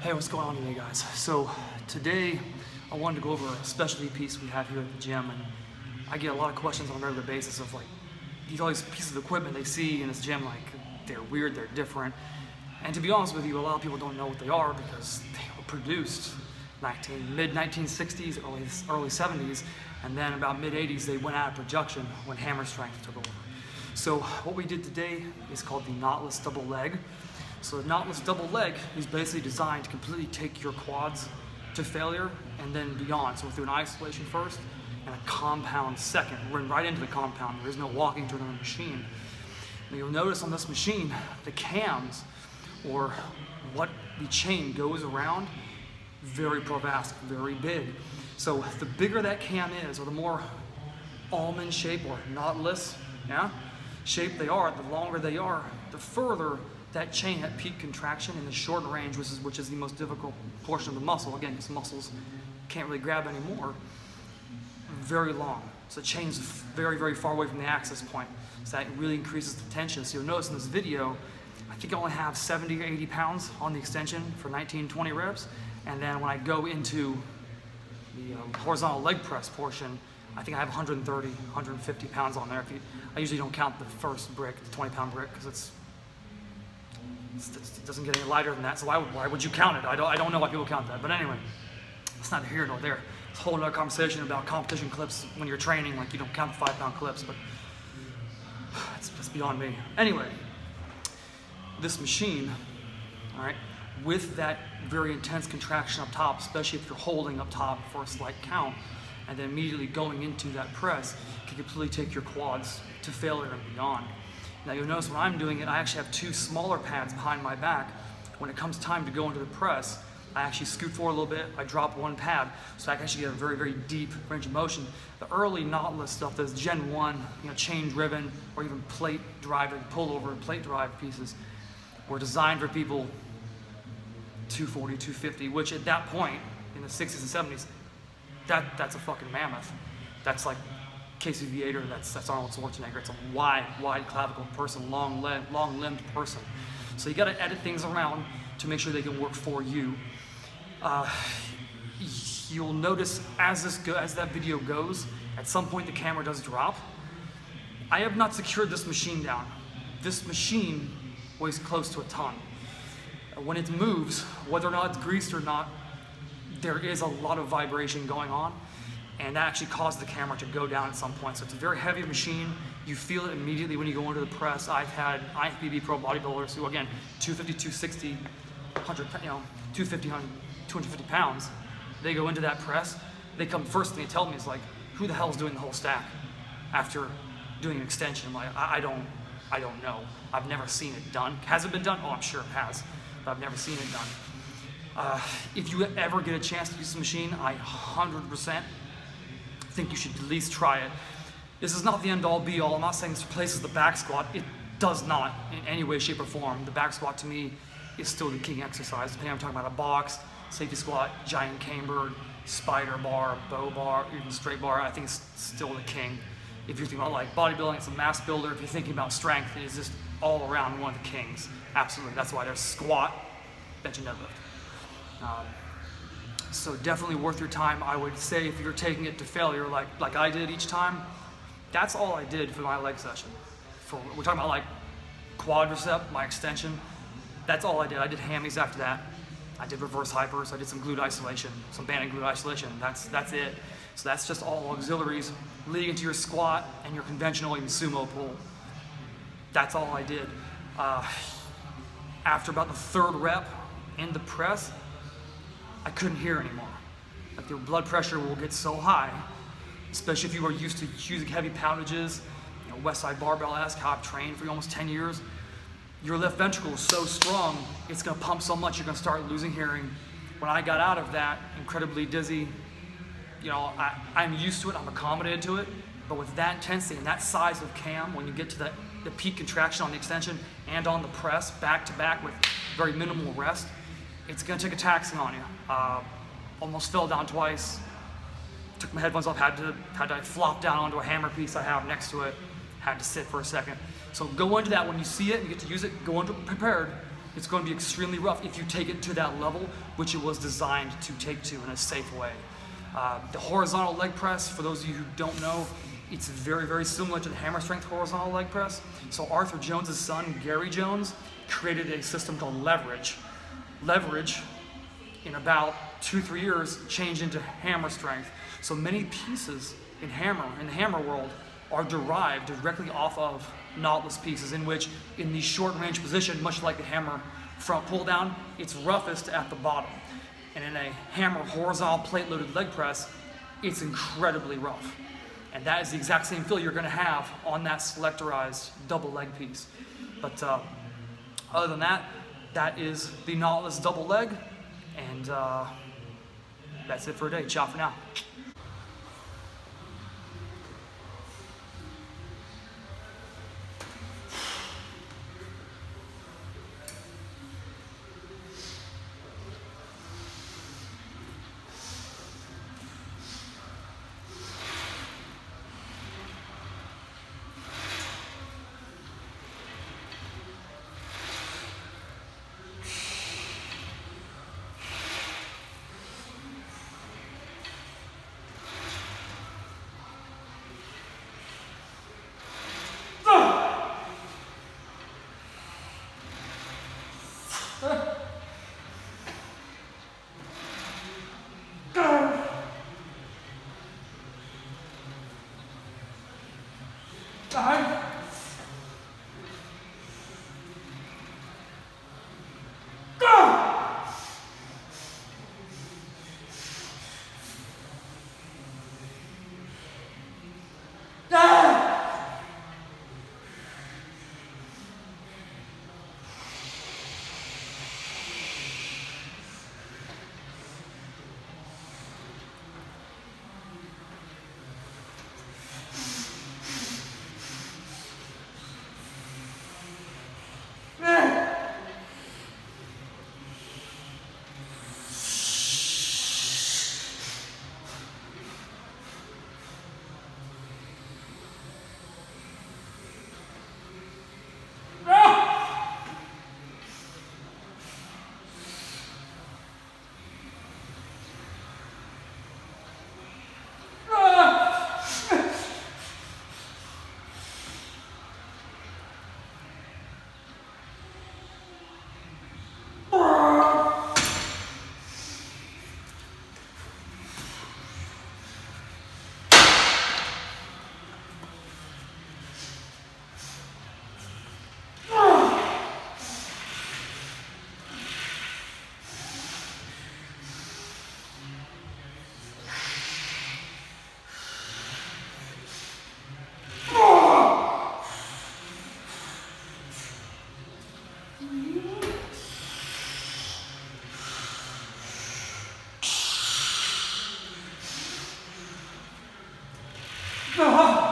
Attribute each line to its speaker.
Speaker 1: Hey, what's going on today, guys? So today I wanted to go over a specialty piece we have here at the gym, and I get a lot of questions on a regular basis of like all these pieces of equipment they see in this gym, like they're weird, they're different. And to be honest with you, a lot of people don't know what they are because they were produced mid-1960s, early 70s, and then about mid-80s they went out of production when hammer strength took over. So what we did today is called the Nautilus Double Leg. So the Nautilus Double Leg is basically designed to completely take your quads to failure and then beyond. So we'll do an isolation first and a compound second. We're right into the compound. There is no walking to another machine. Now you'll notice on this machine, the cams, or what the chain goes around, very provastic, very big. So the bigger that cam is, or the more almond shape or nautilus shape they are, the longer they are, the further that chain at peak contraction in the short range, which is the most difficult portion of the muscle. Again, these muscles can't really grab anymore. Very long. So the chain's very, very far away from the access point. So that really increases the tension. So you'll notice in this video, I think I only have 70 or 80 pounds on the extension for 19, 20 reps. And then when I go into the horizontal leg press portion, I think I have 130, 150 pounds on there. I usually don't count the first brick, the 20-pound brick, because it doesn't get any lighter than that, so why would you count it? I don't know why people count that, but anyway, it's not here nor there. It's a whole other conversation about competition clips when you're training, like you don't count the 5-pound clips, but it's beyond me. Anyway, this machine, all right, with that very intense contraction up top, especially if you're holding up top for a slight count, and then immediately going into that press, can completely take your quads to failure and beyond. Now you'll notice when I'm doing it, I actually have two smaller pads behind my back. When it comes time to go into the press, I actually scoot forward a little bit, I drop one pad, so I can actually get a very, very deep range of motion. The early Nautilus stuff, those Gen 1, chain driven, or even plate drive and pullover and plate drive pieces, were designed for people 240, 250, which at that point, in the 60s and 70s, that's a fucking mammoth. That's like Casey Viator, that's Arnold Schwarzenegger. It's a wide clavicle person, long-limbed person. So you got to edit things around to make sure they can work for you. You'll notice as that video goes, at some point the camera does drop. I have not secured this machine down. This machine weighs close to a ton. When it moves, whether or not it's greased or not, there is a lot of vibration going on. And that actually caused the camera to go down at some point. So it's a very heavy machine. You feel it immediately when you go into the press. I've had IFBB pro bodybuilders who, again, 250, 260, 100, 250, 250 pounds. They go into that press. They come, first thing they tell me is like, who the hell is doing the whole stack after doing an extension? I'm like, I don't know. I've never seen it done. Has it been done? Oh, I'm sure it has, but I've never seen it done. If you ever get a chance to use this machine, I 100% think you should at least try it. This is not the end-all be-all. I'm not saying this replaces the back squat. It does not in any way, shape, or form. The back squat to me is still the king exercise. Depending on I'm talking about a box, safety squat, giant camber, spider bar, bow bar, even straight bar, I think it's still the king. If you're thinking about like bodybuilding, it's a mass builder. If you're thinking about strength, it is just all around one of the kings. Absolutely. That's why there's squat, bench, and deadlift. So definitely worth your time. I would say if you're taking it to failure like I did each time, that's all I did for my leg session. We're talking about like quadricep, my extension, that's all I did. I did hammies after that. I did reverse hypers, I did some glute isolation, some banded glute isolation, that's it. So that's just all auxiliaries leading into your squat and your conventional even sumo pull. That's all I did. After about the third rep in the press, I couldn't hear anymore. Like your blood pressure will get so high, especially if you are used to using heavy poundages, West Side Barbell-esque, how I've trained for almost 10 years. Your left ventricle is so strong, it's gonna pump so much, you're gonna start losing hearing. When I got out of that, incredibly dizzy, I'm used to it, I'm accommodated to it, but with that intensity and that size of cam, when you get to the peak contraction on the extension and on the press, back to back with very minimal rest, it's gonna take a taxing on you. Almost fell down twice. Took my headphones off, had to flop down onto a hammer piece I have next to it. Had to sit for a second. So go into that when you see it and you get to use it, go into it prepared. it's going to be extremely rough if you take it to that level, which it was designed to take to in a safe way. The horizontal leg press, for those of you who don't know, it's very, very similar to the hammer strength horizontal leg press. So Arthur Jones's son, Gary Jones, created a system called leverage. Leverage, in about 2-3 years, changed into hammer strength. So many pieces in the hammer world, are derived directly off of Nautilus pieces, in which, in the short range position, much like the hammer front pull down, it's roughest at the bottom. And in a hammer horizontal plate loaded leg press, it's incredibly rough. And that is the exact same feel you're gonna have on that selectorized double leg piece. But other than that, that is the Nautilus double leg. And that's it for today. Ciao for now.
Speaker 2: No.